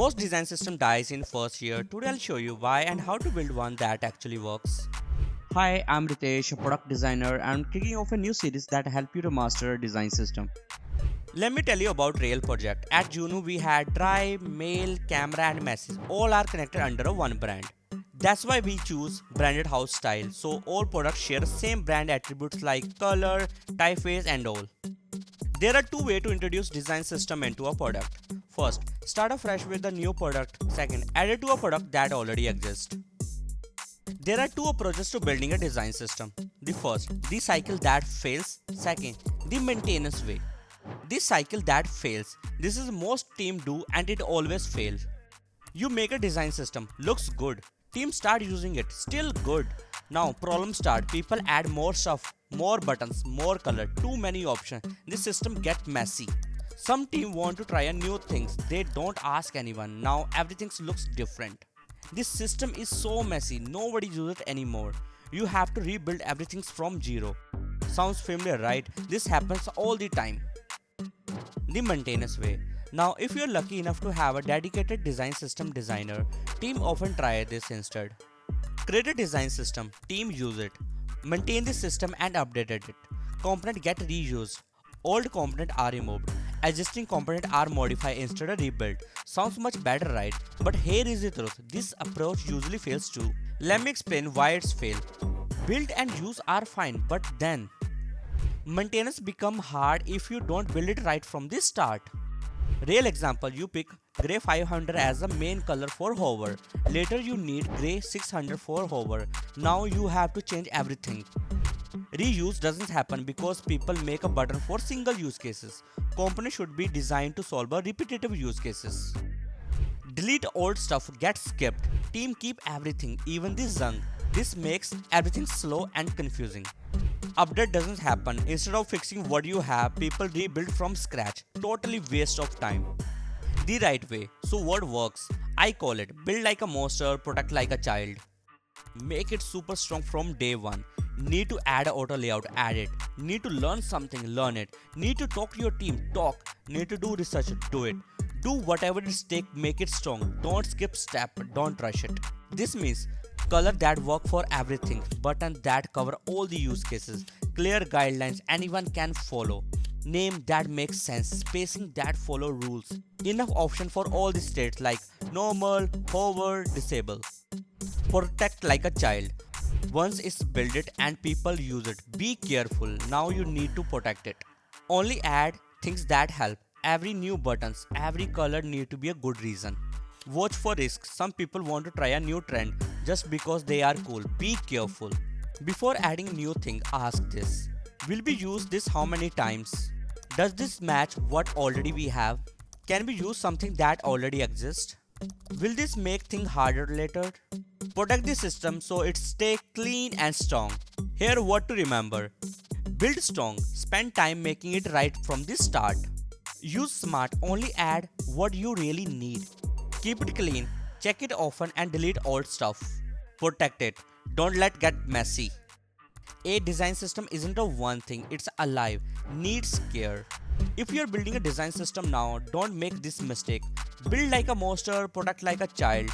Most design system dies in first year. Today I'll show you why and how to build one that actually works. Hi, I'm Ritesh, a product designer, and I'm kicking off a new series that help you to master a design system. Let me tell you about real project. At Juno we had drive, mail, camera and message. All are connected under a one brand. That's why we choose branded house style. So all products share same brand attributes like color, typeface and all. There are two ways to introduce design system into a product. First, start afresh with a new product. Second, add it to a product that already exists. There are two approaches to building a design system. The first, the cycle that fails. Second, the maintenance way. This cycle that fails. This is most team do and it always fails. You make a design system, looks good. Team start using it, still good. Now problem start, people add more stuff, more buttons, more color, too many options. This system get messy. Some team want to try a new things, they don't ask anyone. Now everything looks different. This system is so messy, nobody uses it anymore. You have to rebuild everything from zero. Sounds familiar, right? This happens all the time. The maintenance way. Now, if you're lucky enough to have a dedicated design system designer, team often try this instead. Create a design system, team use it. Maintain the system and update it. Component get reused. Old component are removed. Existing component are modified instead of rebuilt. Sounds much better, right? But here is the truth. This approach usually fails too. Let me explain why it's fail. Build and use are fine, but then maintenance become hard if you don't build it right from the start. Real example, you pick grey 500 as the main color for hover. Later you need grey 600 for hover. Now you have to change everything. Reuse doesn't happen because people make a button for single use cases. Components should be designed to solve a repetitive use cases. Delete old stuff, get skipped. Team keep everything, even the zung. This makes everything slow and confusing. Update doesn't happen. Instead of fixing what you have, people rebuild from scratch. Totally waste of time. The right way. So what works? I call it build like a monster, protect like a child. Make it super strong from day one. Need to add an auto layout, add it. Need to learn something, learn it. Need to talk to your team, talk. Need to do research, do it. Do whatever it takes, make it strong. Don't skip step, don't rush it. This means color that work for everything, button that cover all the use cases, clear guidelines anyone can follow, name that makes sense, spacing that follow rules, enough option for all the states like normal, hover, disable. Protect like a child. Once it's built it and people use it, be careful, now you need to protect it. Only add things that help. Every new buttons, every color need to be a good reason. Watch for risk. Some people want to try a new trend just because they are cool. Be careful. Before adding new thing, ask this. Will we use this how many times? Does this match what already we have? Can we use something that already exists? Will this make things harder later? Protect the system so it stay clean and strong. Here what to remember. Build strong. Spend time making it right from the start. Use smart. Only add what you really need. Keep it clean, check it often and delete old stuff. Protect it, don't let get messy. A design system isn't a one thing, it's alive, needs care. If you're building a design system now, don't make this mistake. Build like a monster, protect like a child.